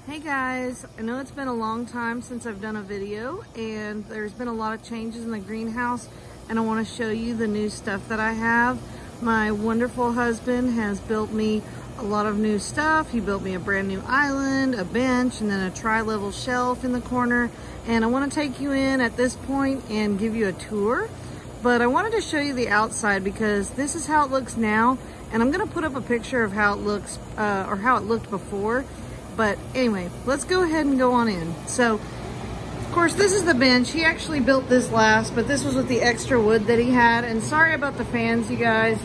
Hey guys, I know it's been a long time since I've done a video and there's been a lot of changes in the greenhouse and I want to show you the new stuff that I have. My wonderful husband has built me a lot of new stuff. He built me a brand new island, a bench, and then a tri-level shelf in the corner. And I want to take you in at this point and give you a tour. But I wanted to show you the outside because this is how it looks now. And I'm going to put up a picture of how it looks or how it looked before. But anyway, let's go ahead and go on in. So, of course, this is the bench. He actually built this last, but this was with the extra wood that he had. And sorry about the fans, you guys.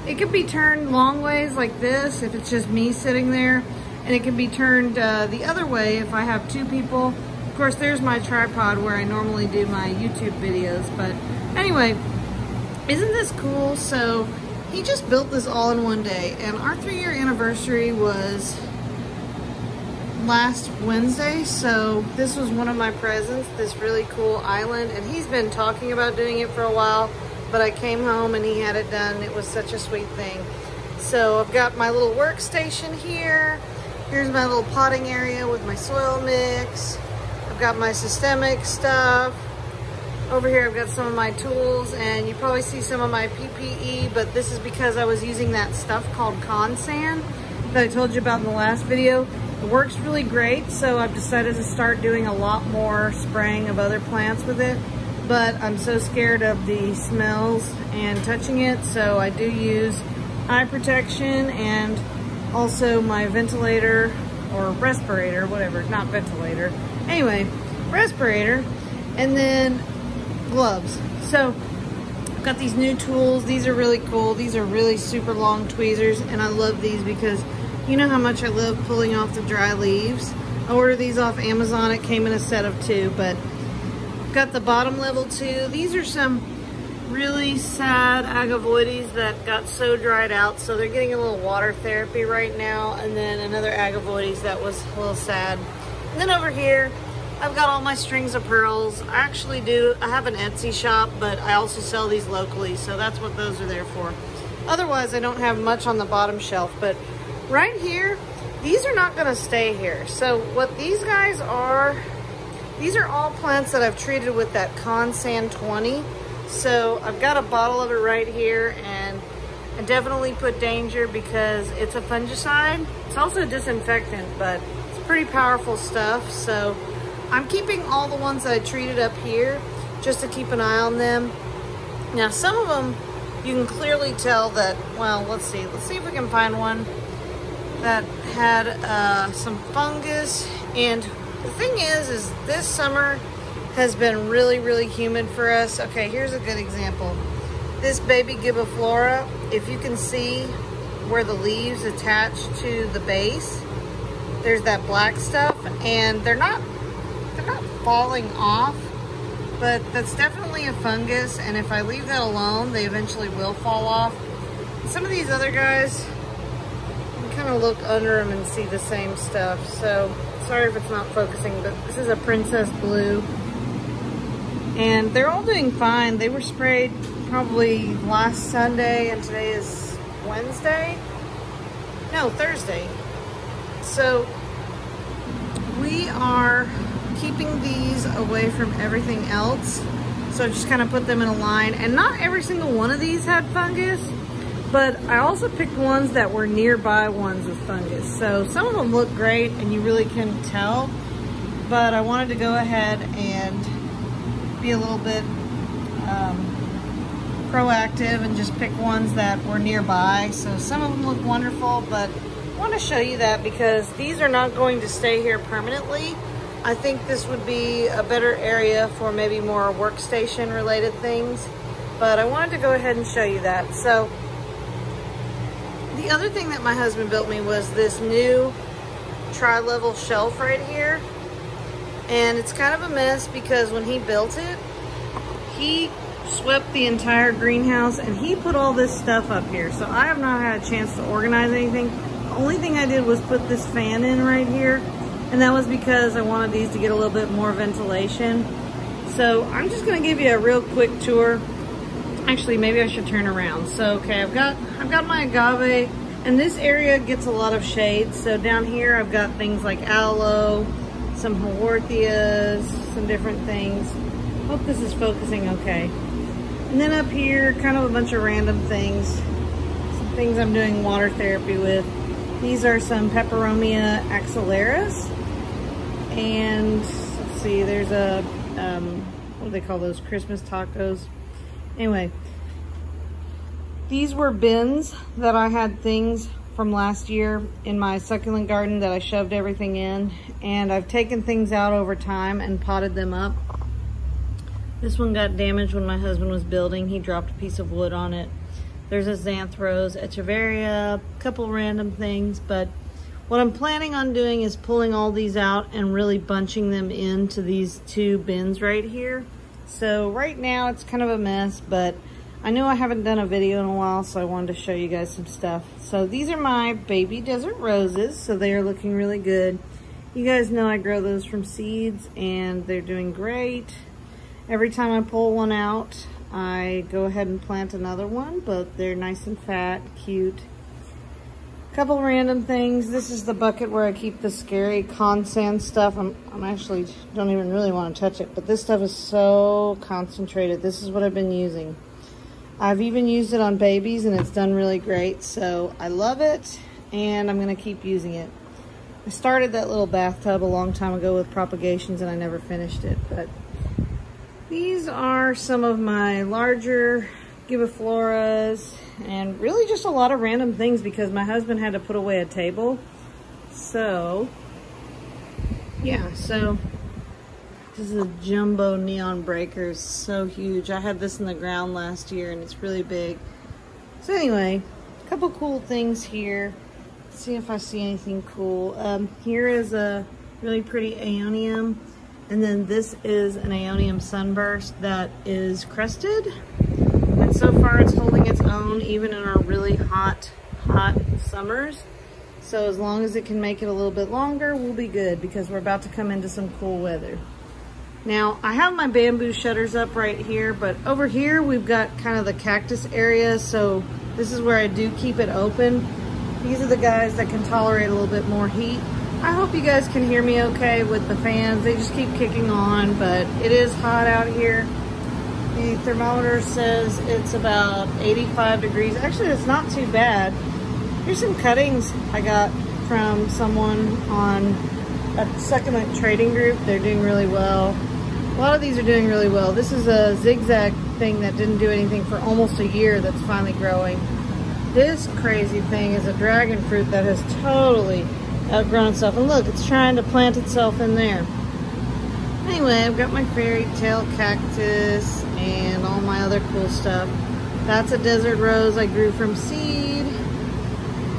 It can be turned long ways like this if it's just me sitting there. And it can be turned the other way if I have two people. Of course, there's my tripod where I normally do my YouTube videos. But anyway, isn't this cool? So, he just built this all in one day. And our 3-year anniversary was last Wednesday, so this was one of my presents, this really cool island, and he's been talking about doing it for a while, but I came home and he had it done. It was such a sweet thing. So I've got my little workstation here. Here's my little potting area with my soil mix. I've got my systemic stuff. Over here I've got some of my tools, and you probably see some of my PPE, but this is because I was using that stuff called con sand that I told you about in the last video. It works really great, so I've decided to start doing a lot more spraying of other plants with it, but I'm so scared of the smells and touching it, so I do use eye protection and also my ventilator or respirator, whatever, not ventilator. Anyway, respirator, and then gloves. So I've got these new tools. These are really cool. These are really super long tweezers, and I love these because you know how much I love pulling off the dry leaves. I ordered these off Amazon. It came in a set of 2, but I've got the bottom level 2. These are some really sad agavoides that got so dried out, so they're getting a little water therapy right now. And then another agavoides that was a little sad. And then over here, I've got all my strings of pearls. I have an Etsy shop, but I also sell these locally, so that's what those are there for. Otherwise, I don't have much on the bottom shelf, but right here, these are not gonna stay here. So what these guys are, these are all plants that I've treated with that Con Sand 20. So I've got a bottle of it right here, and I definitely put danger because it's a fungicide. It's also a disinfectant, but it's pretty powerful stuff. So I'm keeping all the ones that I treated up here just to keep an eye on them. Now some of them, you can clearly tell that, well, let's see if we can find one that had some fungus. And the thing is this summer has been really, really humid for us. Okay, here's a good example. This baby Gibiflora, if you can see where the leaves attach to the base, there's that black stuff, and they're not falling off, but that's definitely a fungus, and if I leave that alone, they eventually will fall off. Some of these other guys, kind of look under them and see the same stuff. So sorry if it's not focusing, but this is a Princess Blue, and they're all doing fine. They were sprayed probably last Sunday, and today is Thursday. So we are keeping these away from everything else. So just kind of put them in a line, and not every single one of these had fungus, but I also picked ones that were nearby ones with fungus. So some of them look great and you really can tell, but I wanted to go ahead and be a little bit proactive and just pick ones that were nearby. So some of them look wonderful, but I want to show you that because these are not going to stay here permanently. I think this would be a better area for maybe more workstation related things, but I wanted to go ahead and show you that. So the other thing that my husband built me was this new tri-level shelf right here. And it's kind of a mess because when he built it, he swept the entire greenhouse and he put all this stuff up here. So I have not had a chance to organize anything. The only thing I did was put this fan in right here. And that was because I wanted these to get a little bit more ventilation. So I'm just gonna give you a real quick tour. Actually, maybe I should turn around. So, okay, I've got my agave And this area gets a lot of shade. So down here I've got things like aloe, some haworthias, some different things. Hope this is focusing okay. And then up here, kind of a bunch of random things. Some things I'm doing water therapy with. These are some Peperomia Axillaris. And let's see, there's a, what do they call those? Christmas tacos. Anyway, these were bins that I had things from last year in my succulent garden that I shoved everything in. And I've taken things out over time and potted them up. This one got damaged when my husband was building. He dropped a piece of wood on it. There's a Xanthros, Echeveria, a couple random things, but what I'm planning on doing is pulling all these out and really bunching them into these two bins right here. So right now it's kind of a mess, but I know I haven't done a video in a while, so I wanted to show you guys some stuff. So these are my baby desert roses, so they are looking really good. You guys know I grow those from seeds and they're doing great. Every time I pull one out, I go ahead and plant another one, but they're nice and fat, cute. Couple random things. This is the bucket where I keep the scary consand stuff. I'm actually don't even really want to touch it, but this stuff is so concentrated. This is what I've been using. I've even used it on babies and it's done really great, so I love it and I'm gonna keep using it. I started that little bathtub a long time ago with propagations and I never finished it, but these are some of my larger gibifloras and really just a lot of random things because my husband had to put away a table. So yeah, so this is a jumbo neon breaker. It's so huge. I had this in the ground last year and it's really big. So anyway, a couple cool things here. Let's see if I see anything cool. Here is a really pretty Aeonium. And then this is an Aeonium Sunburst that is crested. And so far it's holding its own even in our really hot summers. So as long as it can make it a little bit longer, we'll be good because we're about to come into some cool weather. Now, I have my bamboo shutters up right here, but over here we've got kind of the cactus area. So this is where I do keep it open. These are the guys that can tolerate a little bit more heat. I hope you guys can hear me okay with the fans. They just keep kicking on, but it is hot out here. The thermometer says it's about 85 degrees. Actually, it's not too bad. Here's some cuttings I got from someone on a succulent trading group. They're doing really well. A lot of these are doing really well. This is a zigzag thing that didn't do anything for almost a year that's finally growing. This crazy thing is a dragon fruit that has totally outgrown itself, and look, it's trying to plant itself in there. Anyway, I've got my fairy tale cactus and all my other cool stuff. That's a desert rose I grew from seed.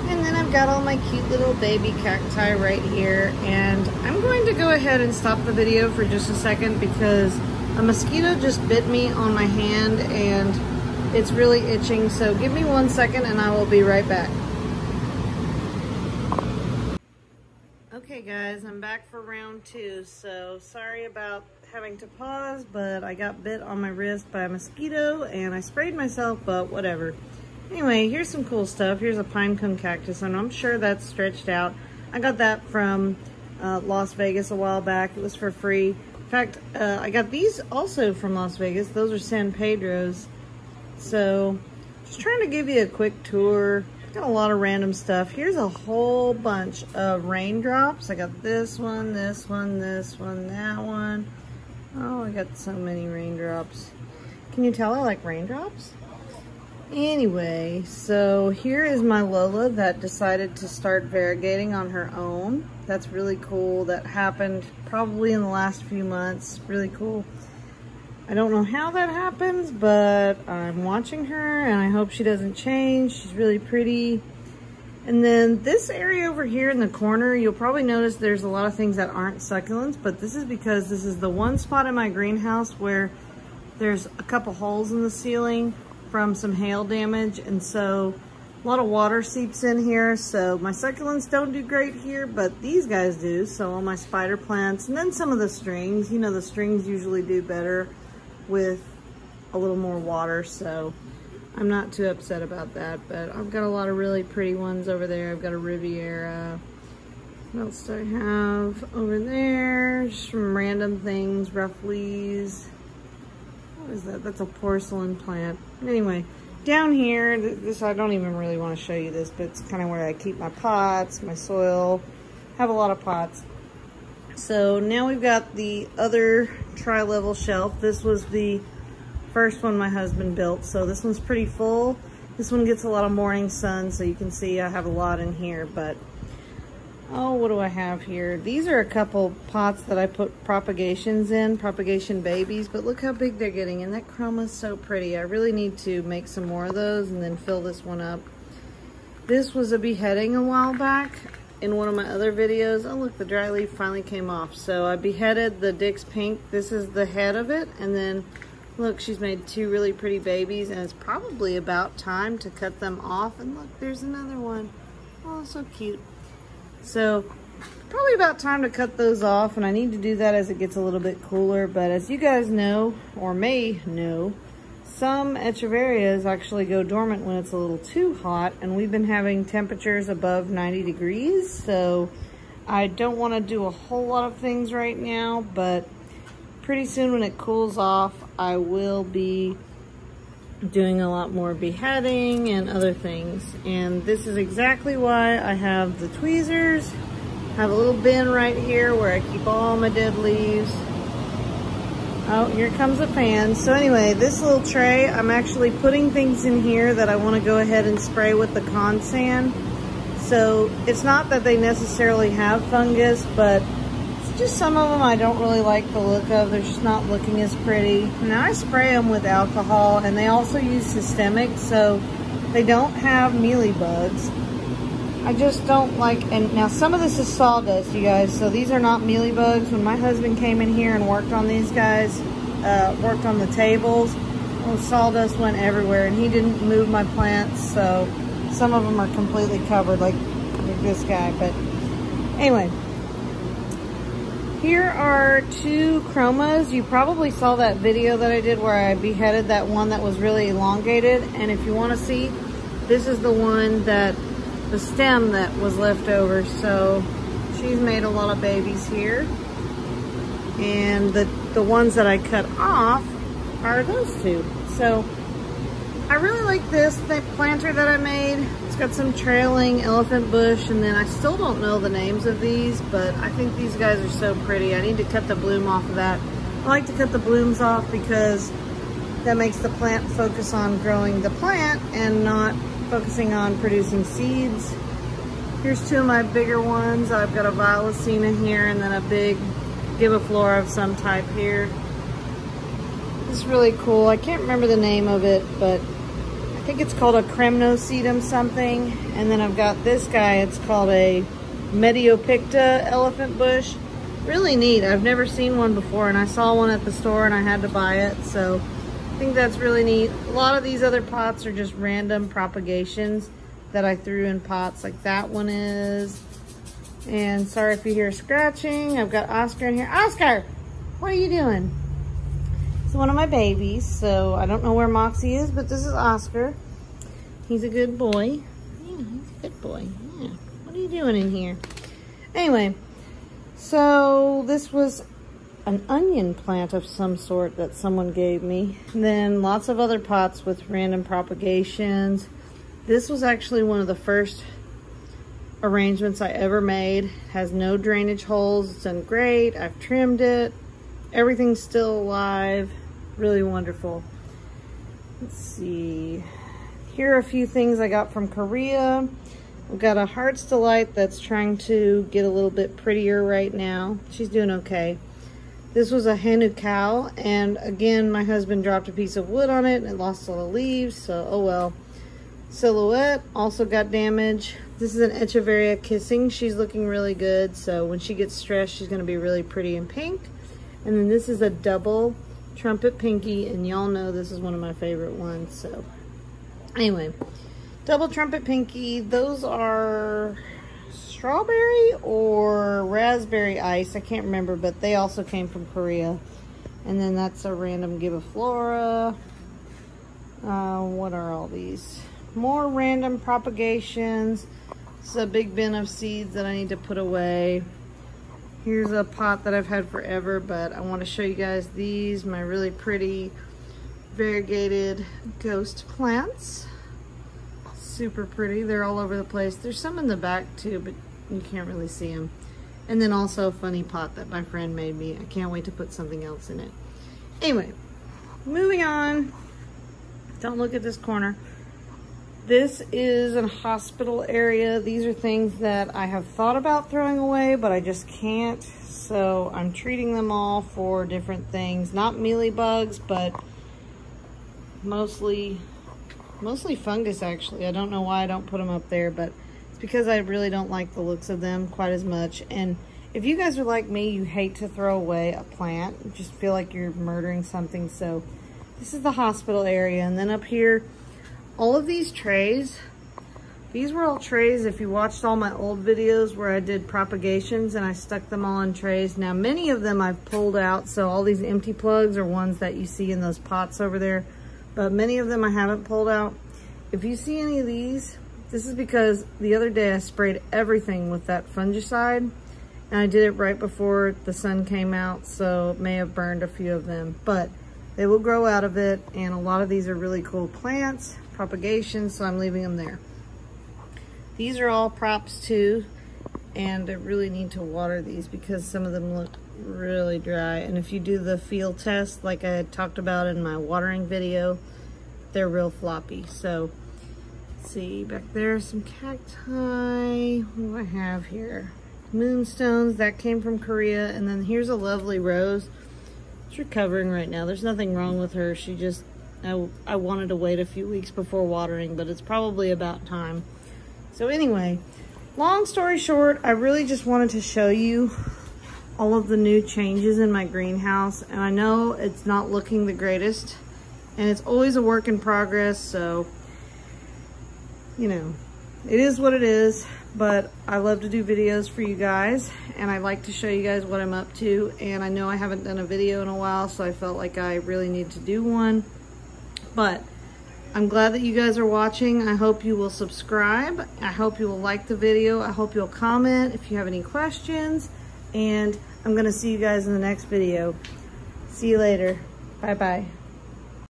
And then I've got all my cute little baby cacti right here. And I'm going to go ahead and stop the video for just a second because a mosquito just bit me on my hand and it's really itching. So give me 1 second and I will be right back. Okay guys, I'm back for round 2, so sorry about having to pause, but I got bit on my wrist by a mosquito and I sprayed myself, but whatever. Anyway, here's some cool stuff. Here's a pinecone cactus, and I'm sure that's stretched out. I got that from Las Vegas a while back. It was for free. In fact, I got these also from Las Vegas. Those are San Pedros. So, just trying to give you a quick tour. Got a lot of random stuff. Here's a whole bunch of raindrops. I got this one, this one, this one, that one. Oh, I got so many raindrops. Can you tell I like raindrops? Anyway, so here is my Lola that decided to start variegating on her own. That's really cool. That happened probably in the last few months. Really cool. I don't know how that happens, but I'm watching her and I hope she doesn't change. She's really pretty. And then this area over here in the corner, you'll probably notice there's a lot of things that aren't succulents, but this is because this is the one spot in my greenhouse where there's a couple holes in the ceiling from some hail damage, and so a lot of water seeps in here. So my succulents don't do great here, but these guys do. So all my spider plants, and then some of the strings, you know, the strings usually do better with a little more water. So I'm not too upset about that, but I've got a lot of really pretty ones over there. I've got a Riviera. What else do I have over there? Just some random things, rough leaves. What is that? That's a porcelain plant. Anyway, down here, this I don't even really want to show you this, but it's kind of where I keep my pots, my soil. Have a lot of pots. So now we've got the other tri-level shelf. This was the first one my husband built, so this one's pretty full. This one gets a lot of morning sun, so you can see I have a lot in here, but oh, what do I have here? These are a couple pots that I put propagations in, propagation babies, but look how big they're getting, and that chroma is so pretty. I really need to make some more of those and then fill this one up. This was a beheading a while back in one of my other videos. Oh look, the dry leaf finally came off. So I beheaded the Dick's Pink. This is the head of it, and then look, she's made two really pretty babies, and it's probably about time to cut them off. And look, there's another one. Oh, so cute. So probably about time to cut those off, and I need to do that as it gets a little bit cooler. But as you guys know, or may know, some echeverias actually go dormant when it's a little too hot, and we've been having temperatures above 90 degrees. So I don't want to do a whole lot of things right now, but pretty soon when it cools off, I will be doing a lot more beheading and other things. And this is exactly why I have the tweezers. I have a little bin right here where I keep all my dead leaves. Oh, here comes a fan. So anyway, this little tray, I'm actually putting things in here that I want to go ahead and spray with the con sand. So it's not that they necessarily have fungus, but just some of them I don't really like the look of. They're just not looking as pretty. Now I spray them with alcohol, and they also use systemic, so they don't have mealybugs. I just don't like, and now some of this is sawdust, you guys, so these are not mealybugs. When my husband came in here and worked on these guys, worked on the tables, well, sawdust went everywhere, and he didn't move my plants, so some of them are completely covered, like this guy. But anyway, here are two chromas. You probably saw that video that I did where I beheaded that one that was really elongated. And if you want to see, this is the one that, the stem that was left over. So she's made a lot of babies here. And the ones that I cut off are those two. So I really like this planter that I made. It's got some trailing elephant bush, and then I still don't know the names of these, but I think these guys are so pretty. I need to cut the bloom off of that. I like to cut the blooms off because that makes the plant focus on growing the plant and not focusing on producing seeds. Here's two of my bigger ones. I've got a Violacina here, and then a big Gibiflora of some type here. This is really cool. I can't remember the name of it, but I think it's called a Cremnosedum something. And then I've got this guy, it's called a Mediopita elephant bush. Really neat. I've never seen one before, and I saw one at the store and I had to buy it. So I think that's really neat. A lot of these other pots are just random propagations that I threw in pots, like that one is. And sorry if you hear scratching. I've got Oscar in here. Oscar, what are you doing? It's one of my babies, so I don't know where Moxie is, but this is Oscar. He's a good boy. Yeah, he's a good boy. Yeah. What are you doing in here? Anyway, so this was an onion plant of some sort that someone gave me. And then lots of other pots with random propagations. This was actually one of the first arrangements I ever made. It has no drainage holes. It's done great. I've trimmed it. Everything's still alive. Really wonderful. Let's see. Here are a few things I got from Korea. I've got a Heart's Delight that's trying to get a little bit prettier right now. She's doing okay. This was a Henu cow, and again, my husband dropped a piece of wood on it and it lost all the leaves, so oh well. Silhouette also got damage. This is an Echeveria Kissing. She's looking really good, so when she gets stressed, she's gonna be really pretty and pink. And then this is a double Trumpet Pinky, and y'all know this is one of my favorite ones. So anyway, double Trumpet Pinky. Those are strawberry or raspberry ice. I can't remember, but they also came from Korea. And then that's a random Gibiflora. What are all these? More random propagations. This is a big bin of seeds that I need to put away. Here's a pot that I've had forever, but I want to show you guys these, my really pretty variegated ghost plants. Super pretty. They're all over the place. There's some in the back too, but you can't really see them. And then also a funny pot that my friend made me. I can't wait to put something else in it. Anyway, moving on. Don't look at this corner. This is a hospital area. These are things that I have thought about throwing away, but I just can't. So I'm treating them all for different things. Not mealybugs, but mostly fungus actually. I don't know why I don't put them up there, but it's because I really don't like the looks of them quite as much. And if you guys are like me, you hate to throw away a plant. You just feel like you're murdering something. So this is the hospital area. And then up here, all of these trays, these were all trays. If you watched all my old videos where I did propagations and I stuck them all in trays. Now, many of them I've pulled out. So all these empty plugs are ones that you see in those pots over there. But many of them I haven't pulled out. If you see any of these, this is because the other day I sprayed everything with that fungicide. And I did it right before the sun came out. So it may have burned a few of them. But they will grow out of it. And a lot of these are really cool plants. Propagation, so I'm leaving them there. These are all props too, and I really need to water these because some of them look really dry. And if you do the field test like I had talked about in my watering video, they're real floppy. So let's see, back there some cacti. What do I have here? Moonstones, that came from Korea. And then here's a lovely rose. She's recovering right now. There's nothing wrong with her. She just, I wanted to wait a few weeks before watering, but it's probably about time. So anyway, long story short, I really just wanted to show you all of the new changes in my greenhouse. And I know it's not looking the greatest, and it's always a work in progress. So, you know, it is what it is, but I love to do videos for you guys, and I like to show you guys what I'm up to. And I know I haven't done a video in a while, so I felt like I really need to do one. But I'm glad that you guys are watching. I hope you will subscribe. I hope you will like the video. I hope you'll comment if you have any questions. And I'm gonna see you guys in the next video. See you later. Bye-bye.